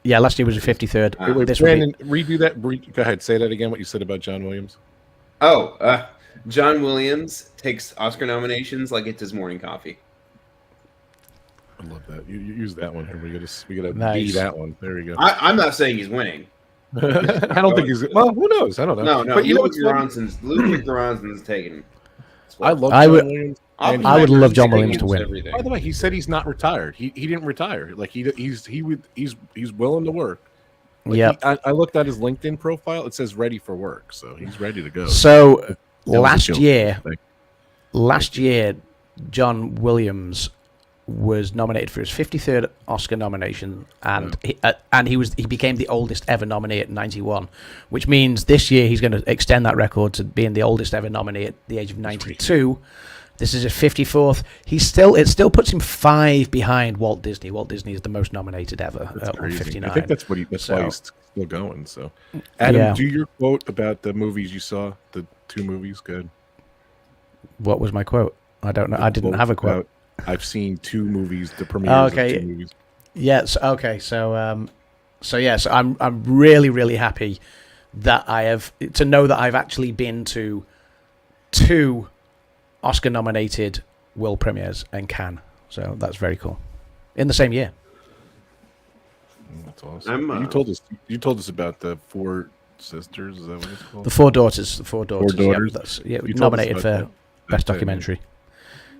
Yeah, last year was his 53rd.
Brandon, redo that. Go ahead, say that again. What you said about John Williams.
John Williams takes Oscar nominations like it's his morning coffee.
I love that. You use that one here. We gotta be that one. There we go.
I'm not saying he's winning.
I don't think he's. Well, who knows? I don't know.
No. But Ludwig Göransson's taken.
I love John Williams.
I would love John Williams to win.
Everything. By the way, he said he's not retired. He didn't retire. Like he's willing to work. Like
yeah.
I looked at his LinkedIn profile. It says ready for work, so he's ready to go.
So last year, John Williams was nominated for his 53rd Oscar nomination, and he became the oldest ever nominee at 91, which means this year he's going to extend that record to being the oldest ever nominee at the age of 92. This is his 54th. It still puts him 5 behind Walt Disney. Walt Disney is the most nominated ever at 59.
I think that's why he's still going. So, Adam, do your quote about the movies you saw, the 2 movies. Good.
What was my quote? I don't know. I didn't have a quote.
I've seen 2 movies, the premieres of 2 movies.
Yes. Okay. So yes, I'm really, really happy that to know that I've actually been to 2 Oscar-nominated world premieres in Cannes. So that's very cool. In the same year.
That's awesome. You told us about the 4 sisters. Is that what it's called?
The 4 daughters. The 4 daughters.
4 daughters.
That's nominated for best documentary.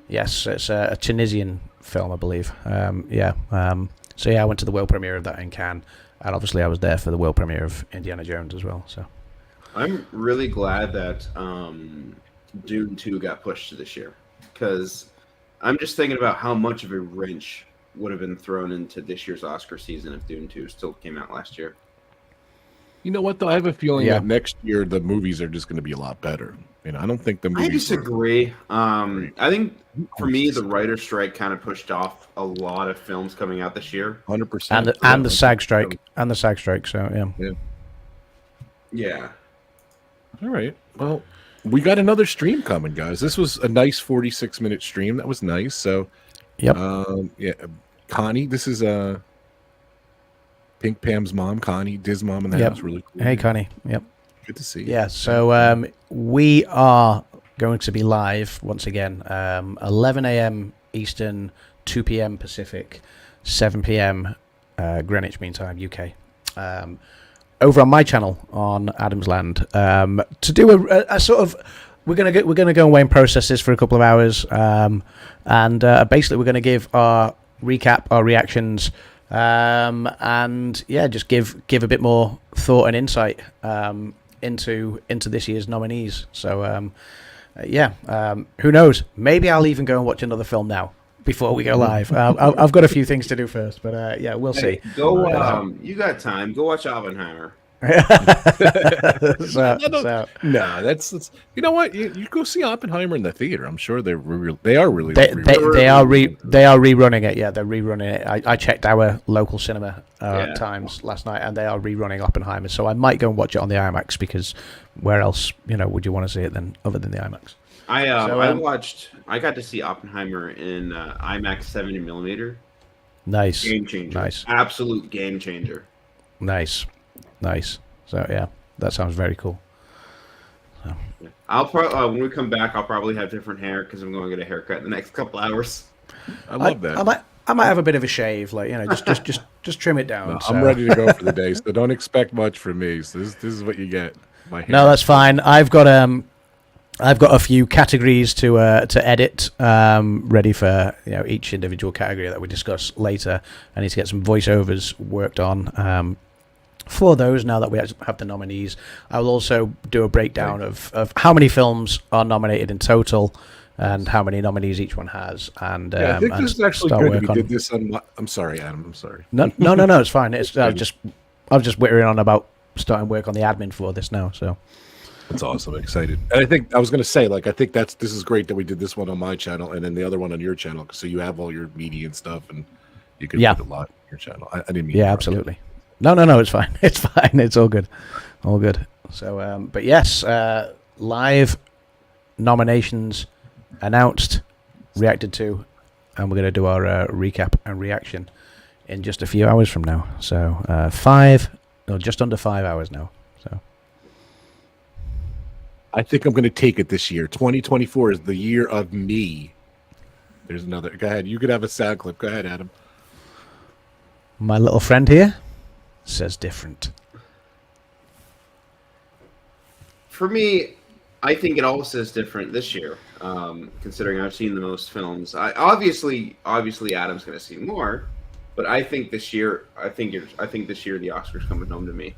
Yes, it's a Tunisian film, I believe. So I went to the world premiere of that in Cannes, and obviously I was there for the world premiere of Indiana Jones as well. So
I'm really glad that Dune 2 got pushed to this year, because I'm just thinking about how much of a wrench would have been thrown into this year's Oscar season if Dune 2 still came out last year.
You know what, though? I have a feeling that next year the movies are just going to be a lot better. I don't think the movies...
I disagree. I think, for me, the writer's strike kind of pushed off a lot of films coming out this year.
100%.
And the SAG strike. And the SAG strike, so
Yeah.
All right. Well, we got another stream coming, guys. This was a nice 46-minute stream. That was nice. So, Connie, this is Pink Pam's mom, Connie, Diz mom in the house. Really cool.
Hey, Connie. Yep.
Good to see you.
Yeah, so we are going to be live once again, 11 a.m. Eastern, 2 p.m. Pacific, 7 p.m. Greenwich Mean Time, UK. Over on my channel on Adam's Land, to do a sort of, we're gonna go away and process this for a couple of hours, and basically we're gonna give our recap, our reactions, and just give a bit more thought and insight into this year's nominees. So who knows? Maybe I'll even go and watch another film now before we go live. I've got a few things to do first, but we'll see.
Go. You got time. Go watch Oppenheimer.
That's you know what, you go see Oppenheimer in the theater. I'm sure they are
rerunning it. Yeah, they're rerunning it. I checked our local cinema times last night, and they are rerunning Oppenheimer. So I might go and watch it on the IMAX, because where else would you want to see it then other than the IMAX?
I got to see Oppenheimer in IMAX 70mm.
Nice.
Game changer.
Nice.
Absolute game changer.
Nice. So that sounds very cool. So.
I'll probably when we come back, I'll probably have different hair because I'm going to get a haircut in the next couple hours.
I love that.
I might have a bit of a shave, just trim it down.
No, so. I'm ready to go for the day, so don't expect much from me. So this is what you get. My hair.
No, that's fine. I've got a few categories to edit, ready for each individual category that we discuss later. I need to get some voiceovers worked on for those now that we have the nominees. I will also do a breakdown of how many films are nominated in total and how many nominees each one has. And
I think this is actually good. We did this on. I'm sorry, Adam. I'm sorry.
No, it's fine. It's I was just whittering on about starting work on the admin for this now. So.
That's awesome. I'm excited. And I think I was going to say, I think this is great that we did this one on my channel and then the other one on your channel, so you have all your media and stuff, and you can put a lot on your channel. I didn't mean.
Yeah, absolutely. No, it's fine. It's fine. It's all good. All good. So, but yes, live nominations announced, reacted to, and we're going to do our recap and reaction in just a few hours from now. So, just under 5 hours now. So.
I think I'm going to take it this year. 2024 is the year of me. There's another. Go ahead. You could have a sound clip. Go ahead, Adam.
My little friend here says different.
For me, I think it all says different this year, considering I've seen the most films. Obviously, Adam's going to see more, but I think this year, I think this year the Oscars coming home to me.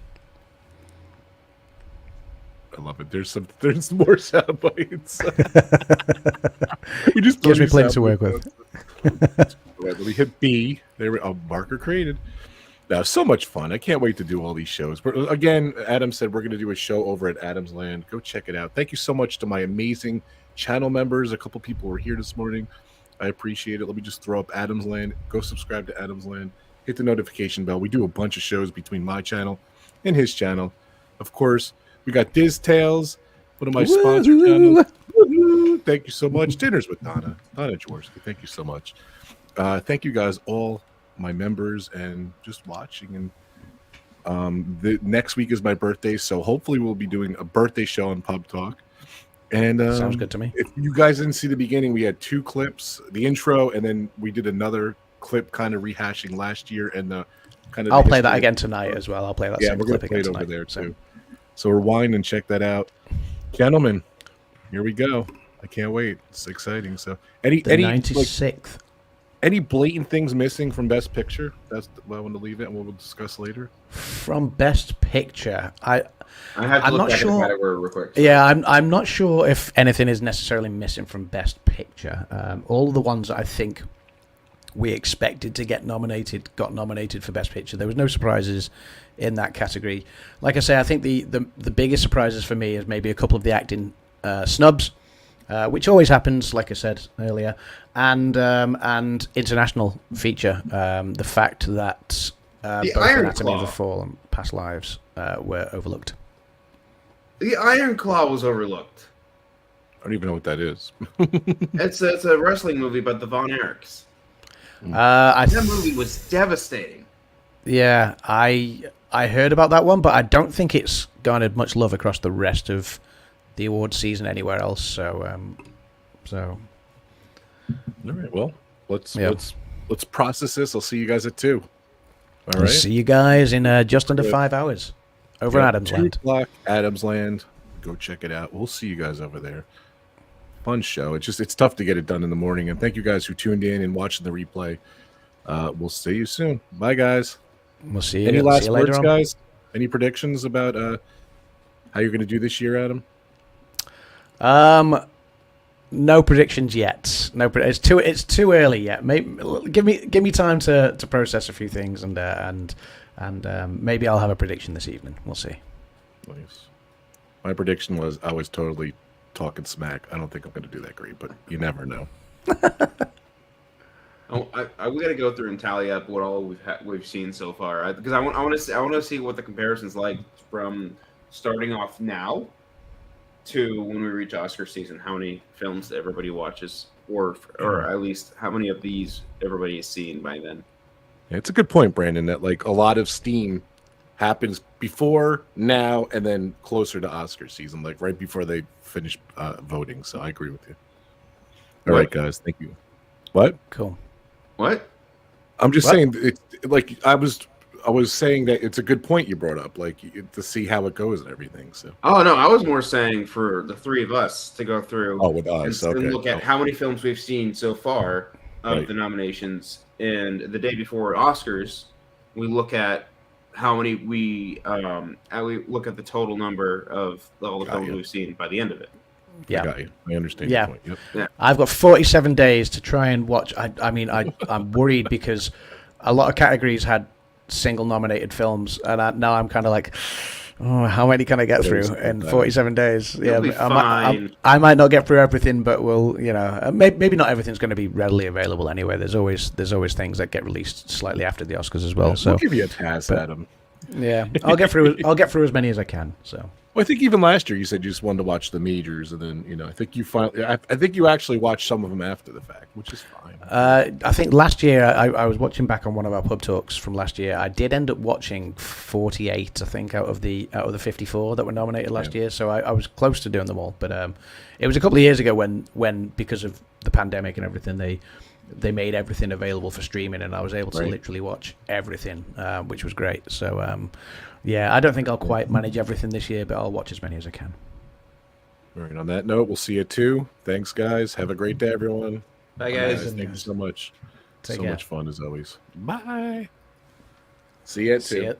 I love it. There's more sound bites. We just
gives me plenty to work with.
Let me hit B. There we marker created. Now, so much fun. I can't wait to do all these shows. But again, Adam said we're going to do a show over at Adam's Land. Go check it out. Thank you so much to my amazing channel members. A couple people were here this morning. I appreciate it. Let me just throw up Adam's Land. Go subscribe to Adam's Land. Hit the notification bell. We do a bunch of shows between my channel and his channel. Of course, we got Diz Tales. one of my sponsor channels. Woo-hoo. Thank you so much. Dinners with Donna Jaworski. Thank you so much. Thank you guys, all my members, and just watching. And the next week is my birthday, so hopefully we'll be doing a birthday show on Pub Talk. And
sounds good to me.
If you guys didn't see the beginning, we had 2 clips, the intro, and then we did another clip kind of rehashing last year and the kind of.
I'll play that again tonight as well. I'll play that.
Yeah,
same
we're gonna
clip
play it
again
over
tonight,
there too. So rewind and check that out, gentlemen. Here we go. I can't wait. It's exciting. So any
96th.
Any blatant things missing from Best Picture? That's what I want to leave it, and we'll discuss later.
From Best Picture,
I have to
I'm
look
not
back
sure.
at the category real quick. So.
Yeah, I'm not sure if anything is necessarily missing from Best Picture. All the ones that I think we expected to get nominated got nominated for Best Picture. There was no surprises in that category. Like I say, I think the biggest surprises for me is maybe a couple of the acting snubs. Which always happens, like I said earlier, and international feature. The fact that both Anatomy of a Fall and Past Lives were overlooked.
The Iron Claw was overlooked.
I don't even know what that is.
It's a wrestling movie about the Von Erichs. That movie was devastating.
Yeah, I heard about that one, but I don't think it's garnered much love across the rest of the award season anywhere else. So
all right. Well, let's process this. I'll see you guys at 2. All right.
See you guys in just under 5 hours over at Adams Land.
2 o'clock, Adams Land. Go check it out. We'll see you guys over there. Fun show. It's tough to get it done in the morning. And thank you guys who tuned in and watching the replay. We'll see you soon. Bye, guys.
We'll see you.
Any last
later
words,
on.
guys? Any predictions about how you're going to do this year, Adam?
No predictions yet. It's too early yet. Maybe give me time to process a few things and maybe I'll have a prediction this evening. We'll see.
Nice. My prediction was I was totally talking smack. I don't think I'm going to do that great, but you never know.
We got to go through and tally up what all we've seen so far because I want to see what the comparison's like from starting off now to when we reach Oscar season, how many films everybody watches, or at least how many of these everybody has seen by then.
Yeah, it's a good point, Brandon, that like a lot of steam happens before, now, and then closer to Oscar season, like right before they finish voting. So I agree with you. All right, guys. Thank you. What?
Cool.
What?
I'm just saying, it's like I was saying that it's a good point you brought up, like to see how it goes and everything. So.
Oh no, I was more saying for the 3 of us to go through.
Oh, with us,
and
okay.
Look at how many films we've seen so far of the nominations, and the day before Oscars, we look at how many we look at the total number of all the films we've seen by the end of it.
Yeah,
I got you. I understand your point. Yep.
Yeah.
I've got 47 days to try and watch. I'm worried because a lot of categories had single nominated films, and now I'm kind of like, oh, how many can I get through in 47 days?
You'll be fine.
I might not get through everything, but we'll, maybe not everything's going to be readily available anyway. There's always things that get released slightly after the Oscars as well.
Yeah,
so
we'll give you a pass, Adam.
Yeah, I'll get through as many as I can. So.
Well, I think even last year you said you just wanted to watch the majors, and then I think you actually watched some of them after the fact, which is fine.
I think last year I was watching back on one of our pub talks from last year. I did end up watching 48, I think, out of the 54 that were nominated last year. So I was close to doing them all, but it was a couple of years ago when because of the pandemic and everything they made everything available for streaming, and I was able to literally watch everything, which was great. So. Yeah, I don't think I'll quite manage everything this year, but I'll watch as many as I can.
All right, on that note, we'll see you at 2. Thanks, guys. Have a great day, everyone.
Bye, guys.
Thank you so much.
Take
so
care.
much fun as always. Bye. See you at 2.
See ya.